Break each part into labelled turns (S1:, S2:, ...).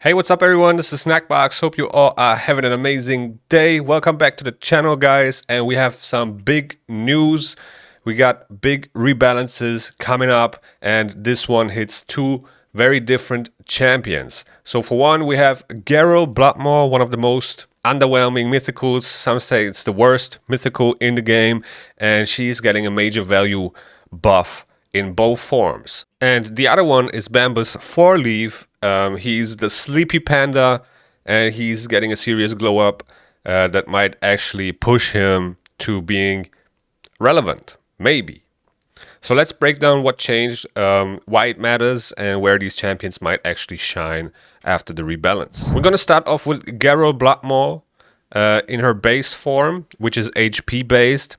S1: Hey, what's up everyone? This is Snackbox. Hope you all are having an amazing day. Welcome back to the channel, guys. And we have some big news. We got big rebalances coming up, and this one hits two very different champions. So for one, we have GHAROL Bloodmaw, one of the most underwhelming mythicals. Some say it's the worst mythical in the game, and she's getting a major value buff in both forms. And the other one is Bambus 4-leaf. He's the sleepy panda, and he's getting a serious glow up that might actually push him to being relevant, maybe. So let's break down what changed, why it matters, and where these champions might actually shine after the rebalance. We're gonna start off with GHAROL Bloodmaw in her base form, which is HP based,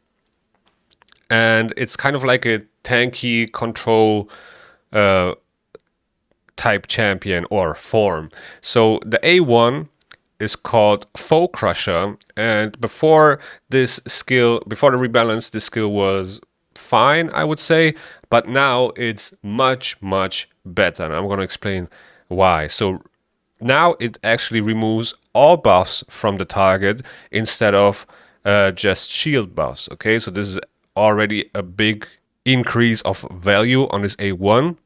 S1: and it's kind of like a tanky control type champion or form. So the A1 is called Foe Crusher, and before this skill, before the rebalance, this skill was fine, I would say, but now it's much better, and I'm going to explain why. So now it actually removes all buffs from the target instead of just shield buffs. Okay, so this is already a big increase of value on this A1.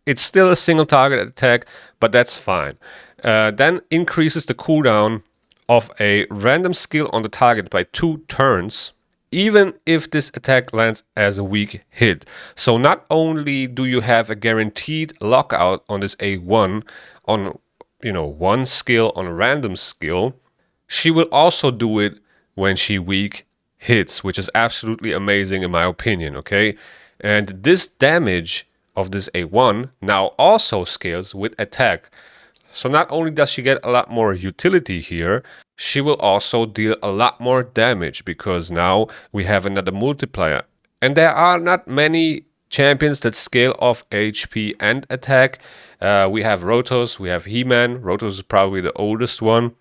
S1: It's still a single target attack, but that's fine. Then increases the cooldown of a random skill on the target by 2 turns, even if this attack lands as a weak hit. So not only do you have a guaranteed lockout on this A1 on, one skill on a random skill, she will also do it when she weak hits, which is absolutely amazing in my opinion, okay? And this damage of this A1 now also scales with attack. So not only does she get a lot more utility here, she will also deal a lot more damage because now we have another multiplier. And there are not many champions that scale off HP and attack. We have Rotos, we have He-Man. Rotos is probably the oldest one.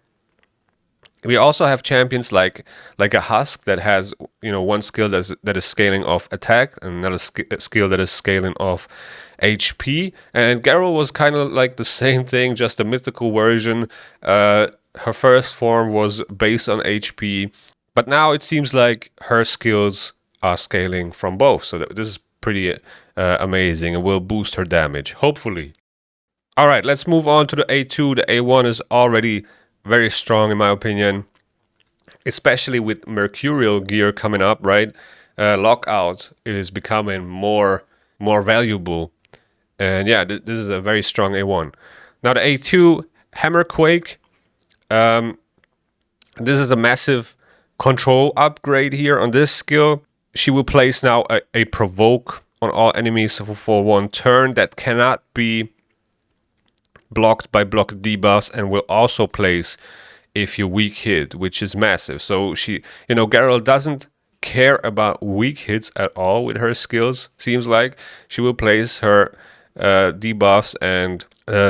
S1: We also have champions like a Husk that has one skill that is scaling off attack, and another skill that is scaling off HP. And GHAROL was kind of like the same thing, just a mythical version. Her first form was based on HP, but now it seems like her skills are scaling from both. So this is pretty amazing, and will boost her damage, hopefully. All right, let's move on to the A2. The A1 is already very strong in my opinion, especially with Mercurial gear coming up, right? Lockout is becoming more valuable, and yeah, this is a very strong A1. Now the A2, Hammerquake. This is a massive control upgrade here on this skill. She will place now a provoke on all enemies for 1 turn that cannot be blocked by block debuffs, and will also place if you weak hit, which is massive. So she, GHAROL doesn't care about weak hits at all with her skills. Seems like she will place her debuffs and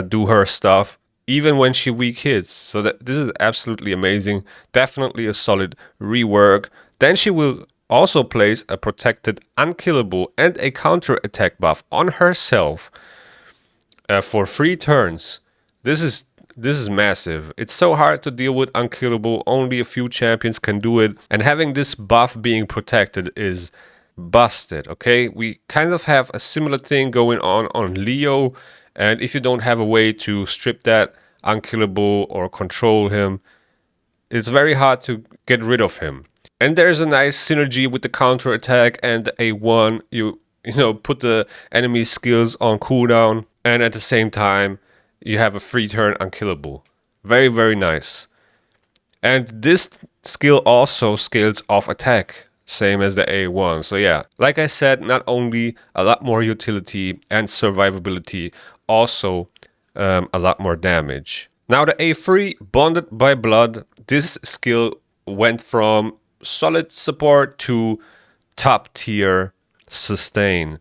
S1: do her stuff even when she weak hits. So this is absolutely amazing. Definitely a solid rework. Then she will also place a protected unkillable and a counter attack buff on herself for 3 turns. This is massive. It's so hard to deal with unkillable. Only a few champions can do it. And having this buff being protected is busted, okay? We kind of have a similar thing going on Leo. And if you don't have a way to strip that unkillable or control him, it's very hard to get rid of him. And there's a nice synergy with the counter attack and the A1. You put the enemy skills on cooldown, and at the same time you have a 3 turn unkillable. Very nice. And this skill also scales off attack, same as the A1. So yeah, like I said, not only a lot more utility and survivability, also a lot more damage. Now the A3, Bonded by Blood. This skill went from solid support to top tier sustain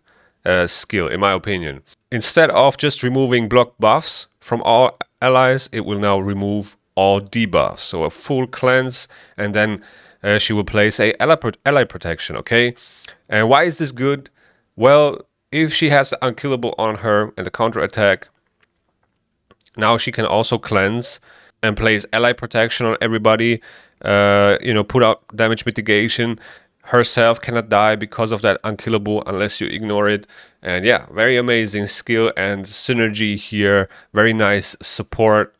S1: skill, in my opinion. Instead of just removing block buffs from all allies, it will now remove all debuffs. So a full cleanse, and then she will place a ally protection, okay? And why is this good? Well, if she has the unkillable on her and the counter attack, Now she can also cleanse and place ally protection on everybody, put out damage mitigation. Herself cannot die because of that unkillable unless you ignore it. And yeah, very amazing skill and synergy here. Very nice support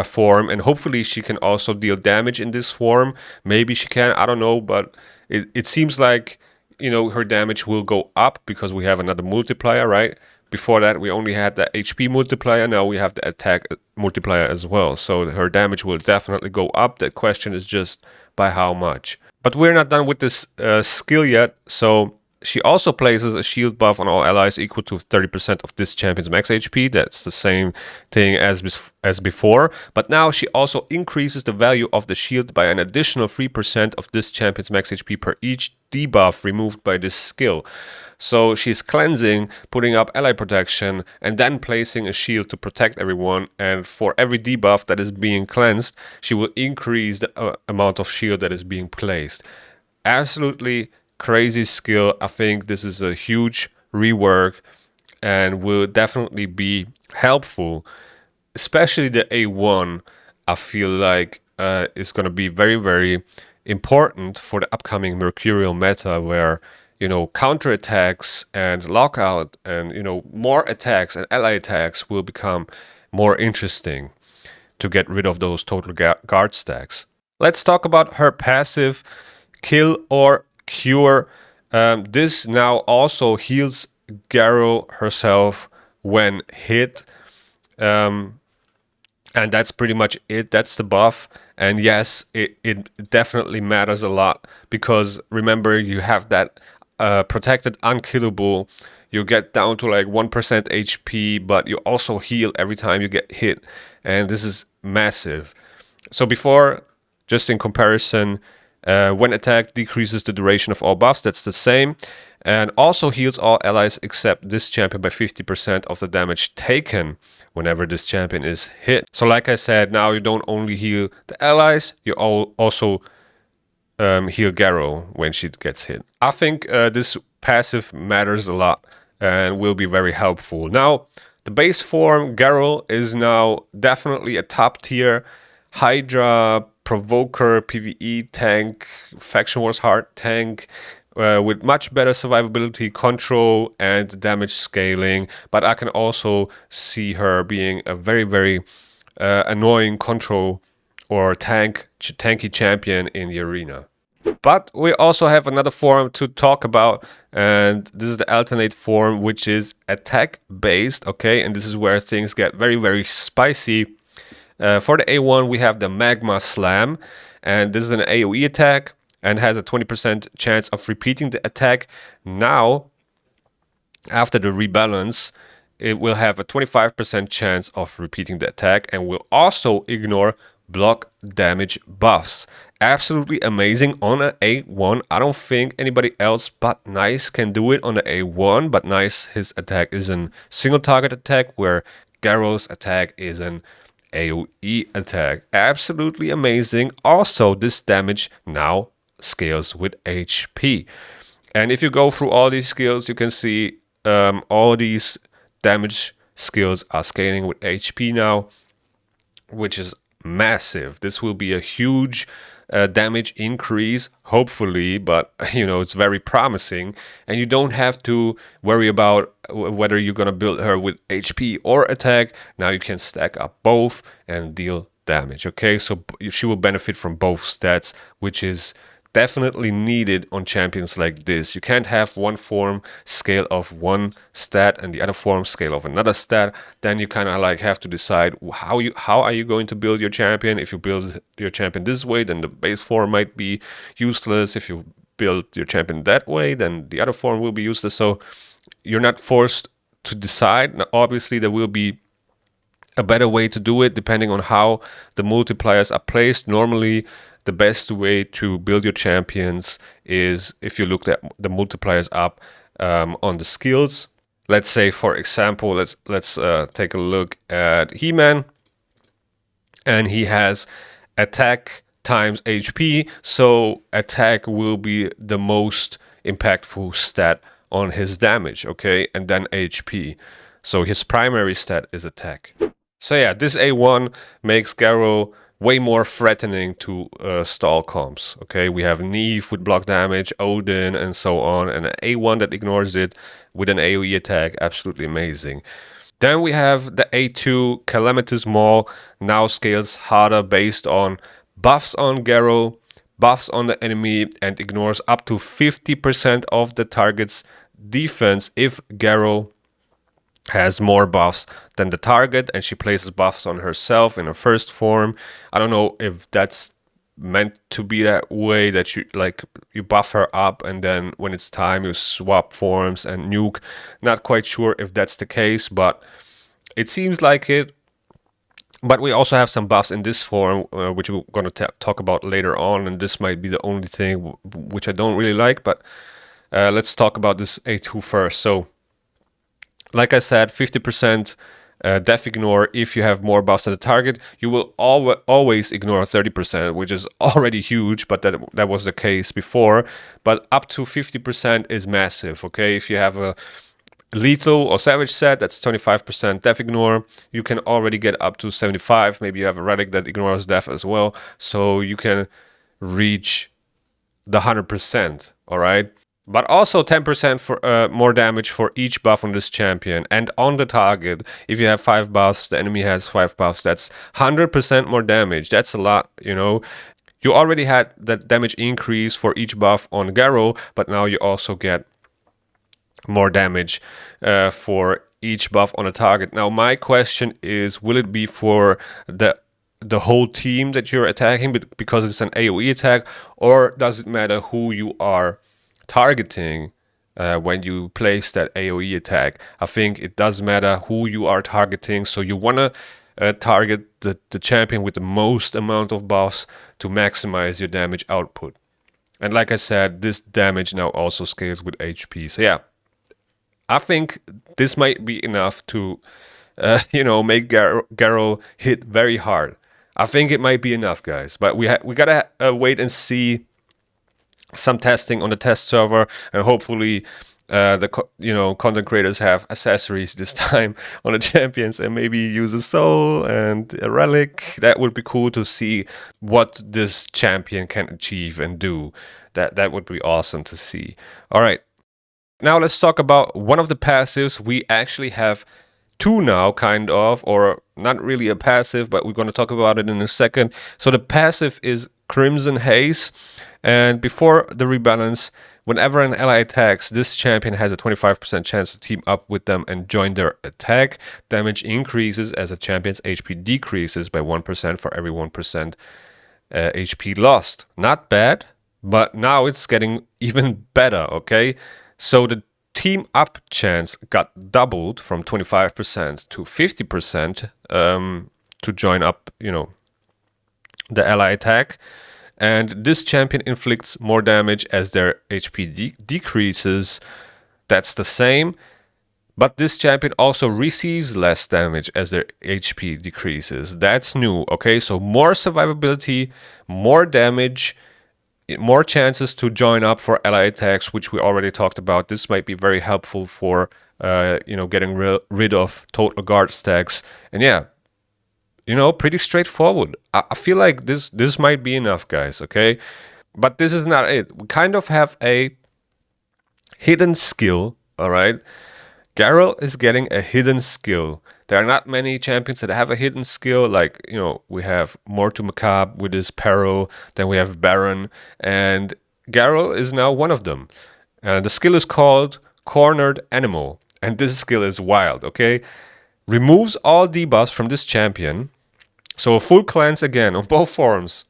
S1: form, and hopefully she can also deal damage in this form. Maybe she can, I don't know, but it seems like, her damage will go up because we have another multiplier, right? Before that, we only had the HP multiplier. Now we have the attack multiplier as well. So her damage will definitely go up. The question is just by how much. But we're not done with this skill yet. So she also places a shield buff on all allies equal to 30% of this champion's max HP. That's the same thing as before. But now she also increases the value of the shield by an additional 3% of this champion's max HP per each debuff removed by this skill. So she's cleansing, putting up ally protection, and then placing a shield to protect everyone. And for every debuff that is being cleansed, she will increase the amount of shield that is being placed. Absolutely crazy skill. I think this is a huge rework and will definitely be helpful, especially the A1. I feel like is going to be very, very important for the upcoming Mercurial meta, where counterattacks and lockout and more attacks and ally attacks will become more interesting to get rid of those total guard stacks. Let's talk about her passive, Kill or Cure. This now also heals GHAROL herself when hit. And that's pretty much it. That's the buff. And yes, it definitely matters a lot, because remember, you have that protected unkillable. You get down to like 1% HP, but you also heal every time you get hit. And this is massive. So before, just in comparison, when attacked, decreases the duration of all buffs. That's the same. And also heals all allies except this champion by 50% of the damage taken whenever this champion is hit. So like I said, now you don't only heal the allies, you also heal GHAROL when she gets hit. I think this passive matters a lot and will be very helpful. Now, the base form GHAROL is now definitely a top tier Hydra Provoker PvE tank, Faction Wars hard tank, with much better survivability, control, and damage scaling. But I can also see her being a very, very annoying control or tanky champion in the arena. But we also have another form to talk about, and this is the alternate form, which is attack based, okay? And this is where things get very, very spicy. For the A1, we have the Magma Slam, and this is an AoE attack and has a 20% chance of repeating the attack. Now, after the rebalance, it will have a 25% chance of repeating the attack and will also ignore block damage buffs. Absolutely amazing on an A1. I don't think anybody else but Nice can do it on the A1, but Nice, his attack is a single target attack, where GHAROL's attack is an AoE attack. Absolutely amazing. Also, this damage now scales with HP. And if you go through all these skills, you can see all these damage skills are scaling with HP now, which is massive. This will be a huge damage increase, hopefully, but it's very promising, and you don't have to worry about whether you're gonna build her with HP or attack. Now you can stack up both and deal damage. Okay, so she will benefit from both stats, which is definitely needed on champions like this. You can't have one form scale of one stat and the other form scale of another stat. Then you kind of like have to decide how are you going to build your champion. If you build your champion this way, then the base form might be useless. If you build your champion that way, then the other form will be useless. So you're not forced to decide. Now, obviously, there will be a better way to do it depending on how the multipliers are placed. Normally, the best way to build your champions is if you look at the multipliers up on the skills. Let's say, for example, let's take a look at He-Man, and he has attack times HP, so attack will be the most impactful stat on his damage, okay, and then HP. So his primary stat is attack. So yeah, this A1 makes GHAROL way more threatening to stall comps. Okay, we have Neve with block damage, Odin, and so on, and an A1 that ignores it with an AoE attack. Absolutely amazing. Then we have the A2 Calamitous Maul, now scales harder based on buffs on GHAROL, buffs on the enemy, and ignores up to 50% of the target's defense if GHAROL has more buffs than the target, and she places buffs on herself in her first form. I don't know if that's meant to be that way, that you buff her up and then when it's time you swap forms and nuke. Not quite sure if that's the case, but it seems like it. But we also have some buffs in this form, which we're going to talk about later on, and this might be the only thing which I don't really like, but let's talk about this A2 first. So like I said, 50% def ignore if you have more buffs than the target. You will always ignore 30%, which is already huge, but that was the case before. But up to 50% is massive, okay? If you have a lethal or savage set, that's 25% def ignore. You can already get up to 75. Maybe you have a relic that ignores def as well. So you can reach the 100%, all right? But also 10% for more damage for each buff on this champion. And on the target, if you have 5 buffs, the enemy has 5 buffs. That's 100% more damage. That's a lot, you know. You already had that damage increase for each buff on GHAROL, but now you also get more damage for each buff on a target. Now, my question is, will it be for the whole team that you're attacking because it's an AoE attack, or does it matter who you are targeting when you place that AoE attack? I think it does matter who you are targeting, so you want to target the champion with the most amount of buffs to maximize your damage output. And like I said, this damage now also scales with HP. So yeah, I think this might be enough to make GHAROL hit very hard. I think it might be enough, guys, but we gotta wait and see some testing on the test server, and hopefully content creators have accessories this time on the champions, and maybe use a soul and a relic. That would be cool to see what this champion can achieve and do. That would be awesome to see. All right, now let's talk about one of the passives. We actually have two now, kind of, or not really a passive, but we're going to talk about it in a second. So the passive is Crimson Haze, and before the rebalance, whenever an ally attacks, this champion has a 25% chance to team up with them and join their attack. Damage increases as a champion's HP decreases by 1% for every 1% HP lost. Not bad, but now it's getting even better, okay? So the team up chance got doubled from 25% to 50% to join up, the ally attack. And this champion inflicts more damage as their HP decreases. That's the same. But this champion also receives less damage as their HP decreases. That's new, okay? So more survivability, more damage, more chances to join up for ally attacks, which we already talked about. This might be very helpful for getting rid of total guard stacks. And yeah, pretty straightforward. I feel like this might be enough, guys, okay? But this is not it. We kind of have a hidden skill, all right? GHAROL is getting a hidden skill. There are not many champions that have a hidden skill. Like, we have Mortu Macabre with his Peril, then we have Baron, and GHAROL is now one of them. The skill is called Cornered Animal, and this skill is wild, okay? Removes all debuffs from this champion, so a full cleanse again on both forms.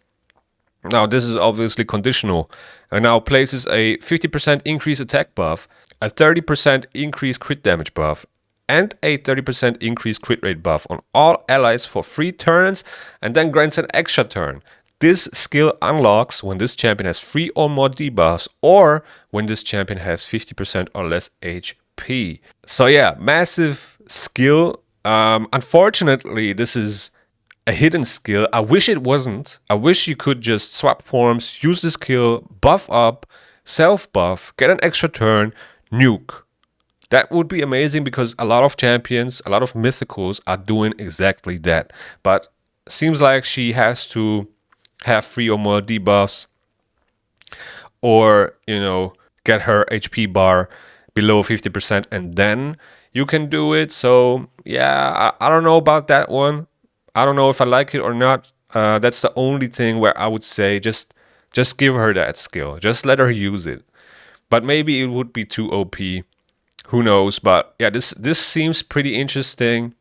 S1: Now, this is obviously conditional, and now places a 50% increase attack buff, a 30% increased crit damage buff, and a 30% increased crit rate buff on all allies for 3 turns, and then grants an extra turn. This skill unlocks when this champion has 3 or more debuffs, or when this champion has 50% or less HP. So yeah, massive skill. Unfortunately, this is a hidden skill. I wish it wasn't. I wish you could just swap forms, use the skill, buff up, self-buff, get an extra turn, nuke. That would be amazing because a lot of champions, a lot of mythicals are doing exactly that. But seems like she has to have 3 or more debuffs, or, get her HP bar below 50%, and then you can do it. So yeah, I don't know about that one. I don't know if I like it or not. That's the only thing where I would say just give her that skill. Just let her use it. But maybe it would be too OP. Who knows? But yeah, this seems pretty interesting.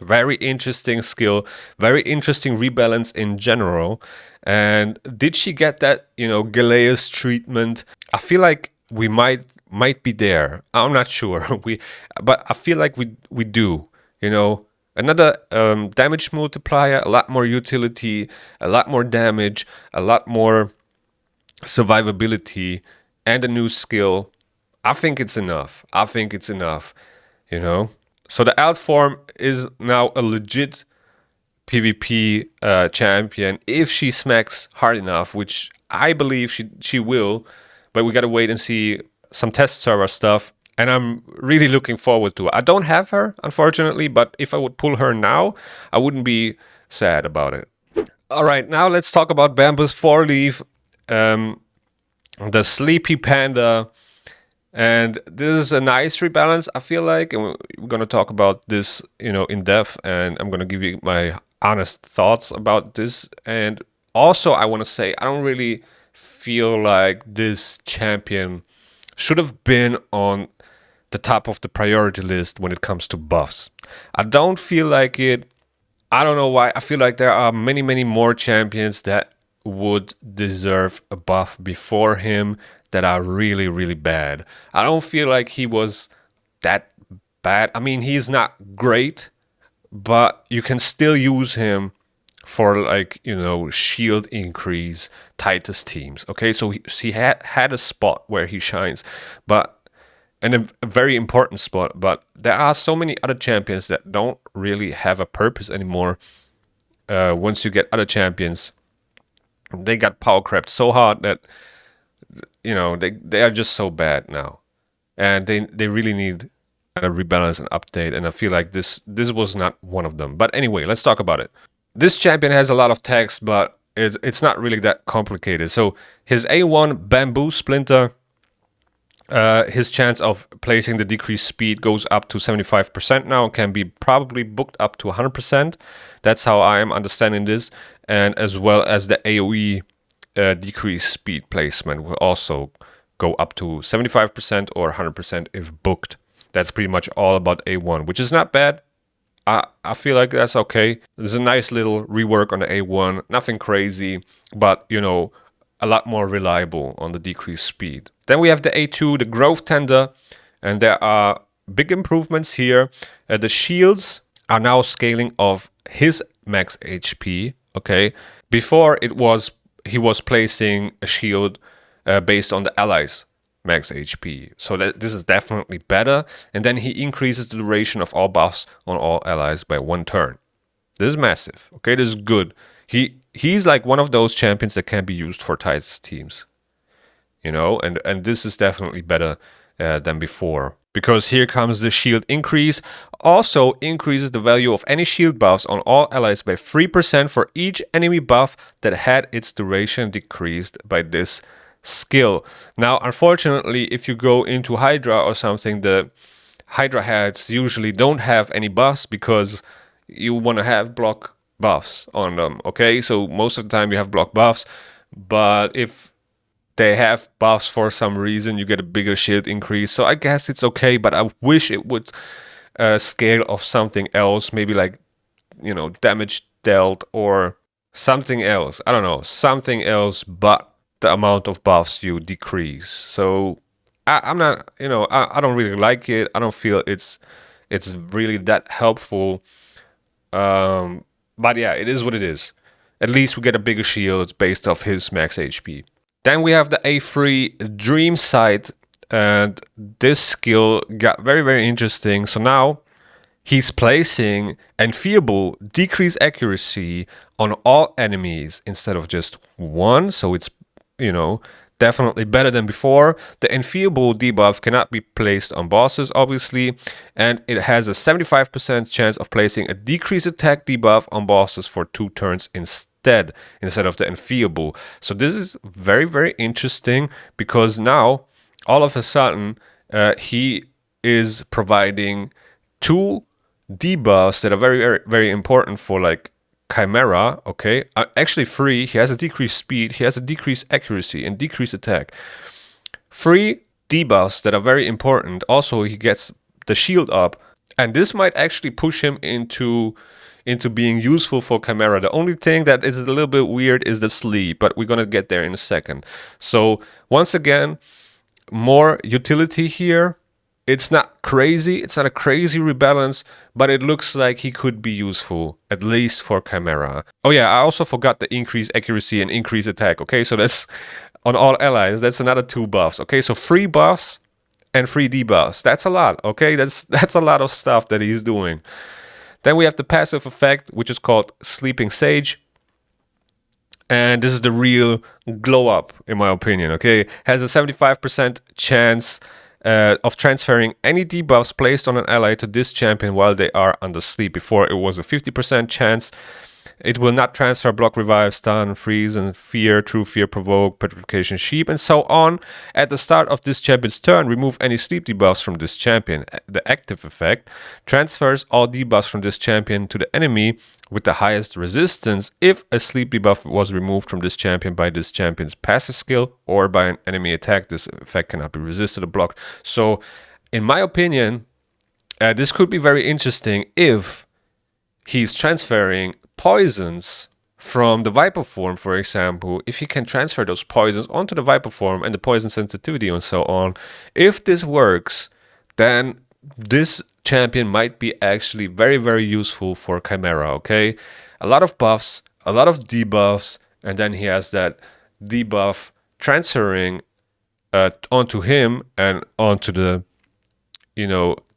S1: Very interesting skill. Very interesting rebalance in general. And did she get that, Galea's treatment? I feel like we might be there. I'm not sure. But I feel like we do. Another damage multiplier, a lot more utility, a lot more damage, a lot more survivability, and a new skill. I think it's enough. So the alt form is now a legit PvP champion if she smacks hard enough, which I believe she will, but we gotta wait and see some test server stuff. And I'm really looking forward to it. I don't have her, unfortunately, but if I would pull her now, I wouldn't be sad about it. All right, now let's talk about Bamboo's 4-leaf, the Sleepy Panda. And this is a nice rebalance, I feel like. And we're going to talk about this, in depth. And I'm going to give you my honest thoughts about this. And also, I want to say, I don't really feel like this champion should have been on the top of the priority list when it comes to buffs. I don't feel like it. I don't know why. I feel like there are many, many more champions that would deserve a buff before him that are really, really bad. I don't feel like he was that bad. I mean, he's not great, but you can still use him for, like, shield increase Titus teams. Okay, so he had a spot where he shines, and a very important spot. But there are so many other champions that don't really have a purpose anymore. Once you get other champions, they got power crept so hard that they are just so bad now, and they really need a rebalance and update. And I feel like this was not one of them. But anyway, let's talk about it. This champion has a lot of text, but it's not really that complicated. So his A1 Bamboo Splinter, his chance of placing the decreased speed goes up to 75% now, and can be probably booked up to 100%. That's how I am understanding this. And as well as the AoE decreased speed placement will also go up to 75% or 100% if booked. That's pretty much all about A1, which is not bad. I feel like that's okay. There's a nice little rework on the A1. Nothing crazy, but, a lot more reliable on the decreased speed. Then we have the A2, the Growth Tender, and there are big improvements here. The shields are now scaling off his max HP, okay? Before he was placing a shield based on the allies' max HP. So this is definitely better. And then he increases the duration of all buffs on all allies by 1 turn. This is massive, okay? This is good. He's like one of those champions that can be used for Titus teams, and this is definitely better than before, because here comes the shield increase. Also increases the value of any shield buffs on all allies by 3% for each enemy buff that had its duration decreased by this skill. Now, unfortunately, if you go into Hydra or something, the Hydra heads usually don't have any buffs because you want to have block buffs on them, okay? So most of the time you have block buffs, but if they have buffs for some reason, you get a bigger shield increase. So I guess it's okay, but I wish it would scale off something else, maybe like, damage dealt or something else. I don't know, something else, but the amount of buffs you decrease. So I'm not, I don't really like it. I don't feel it's really that helpful. But yeah, it is what it is. At least we get a bigger shield based off his max HP. Then we have the A3 Dream Sight, and this skill got very, very interesting. So now he's placing Enfeeble decrease accuracy on all enemies instead of just one. So it's, definitely better than before. The Enfeeble debuff cannot be placed on bosses, obviously, and it has a 75% chance of placing a decreased attack debuff on bosses for 2 turns instead of the Enfeeble. So this is very, very interesting, because now all of a sudden he is providing 2 debuffs that are very, very, very important for like Chimera, okay? Actually 3. He has a decreased speed, he has a decreased accuracy, and decreased attack. 3 debuffs that are very important. Also, he gets the shield up, and this might actually push him into being useful for Chimera. The only thing that is a little bit weird is the sleep, but we're gonna get there in a second. So once again, more utility here. It's not crazy, it's not a crazy rebalance, but it looks like he could be useful, at least for Chimera. Oh yeah, I also forgot the increased accuracy and increased attack, okay? So that's on all allies, that's another 2 buffs, okay? So 3 buffs and 3 debuffs, that's a lot, okay? That's a lot of stuff that he's doing. Then we have the passive effect, which is called Sleeping Sage. And this is the real glow up, in my opinion, okay? Has a 75% chance of transferring any debuffs placed on an ally to this champion while they are under sleep. Before, it was a 50% chance. It will not transfer block, revive, stun, freeze, and fear, true fear, provoke, petrification, sheep, and so on. At the start of this champion's turn, remove any sleep debuffs from this champion. The active effect transfers all debuffs from this champion to the enemy with the highest resistance if a sleep debuff was removed from this champion by this champion's passive skill or by an enemy attack. This effect cannot be resisted or blocked. So, in my opinion, this could be very interesting if he's transferring poisons from the Viper form, for example. If he can transfer those poisons onto the Viper form and the poison sensitivity and so on, if this works, then this champion might be actually very, very useful for Chimera, okay? A lot of buffs, a lot of debuffs, and then he has that debuff transferring onto him and onto the,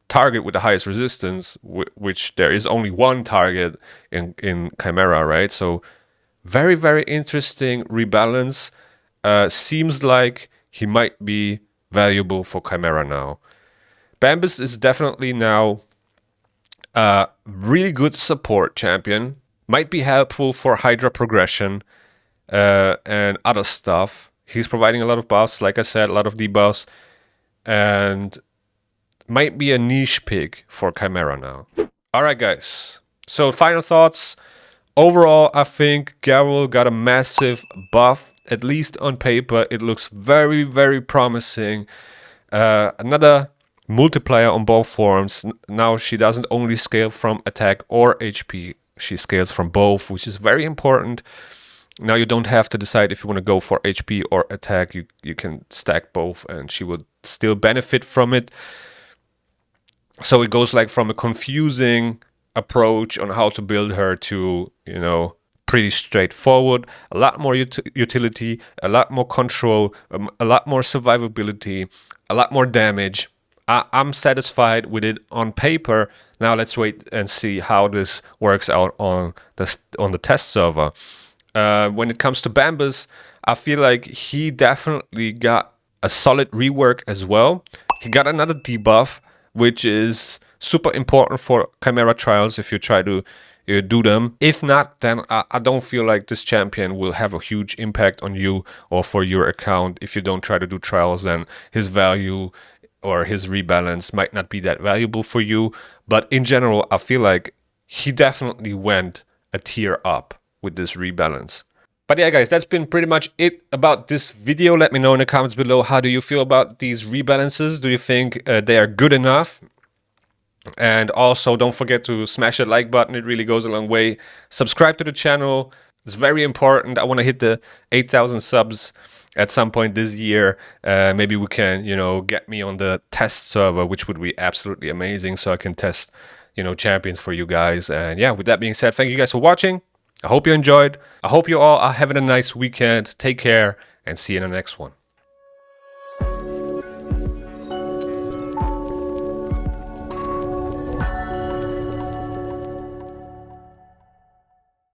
S1: target with the highest resistance, which there is only one target in Chimera, right? So very, very interesting rebalance. Seems like he might be valuable for Chimera now. Bambus is definitely now a really good support champion. Might be helpful for Hydra progression and other stuff. He's providing a lot of buffs, like I said, a lot of debuffs, and might be a niche pick for Chimera now. Alright guys, so final thoughts. Overall, I think GHAROL got a massive buff. At least on paper, it looks very, very promising. Another multiplier on both forms. Now she doesn't only scale from attack or HP, she scales from both, which is very important. Now you don't have to decide if you want to go for HP or attack. You can stack both and she would still benefit from it. So it goes like from a confusing approach on how to build her to, pretty straightforward. A lot more utility, a lot more control, a lot more survivability, a lot more damage. I'm satisfied with it on paper. Now let's wait and see how this works out on the test server. When it comes to Bambus, I feel like he definitely got a solid rework as well. He got another debuff, which is super important for Chimera trials if you try to do them. If not, then I don't feel like this champion will have a huge impact on you or for your account. If you don't try to do trials, then his value or his rebalance might not be that valuable for you. But in general, I feel like he definitely went a tier up with this rebalance. But yeah guys, that's been pretty much it about this video. Let me know in the comments below, how do you feel about these rebalances? Do you think they are good enough? And also don't forget to smash that like button, it really goes a long way. Subscribe to the channel, it's very important. I want to hit the 8,000 subs at some point this year. Maybe we can, get me on the test server, which would be absolutely amazing, so I can test, champions for you guys. And yeah, with that being said, thank you guys for watching. I hope you enjoyed. I hope you all are having a nice weekend. Take care and see you in the next one.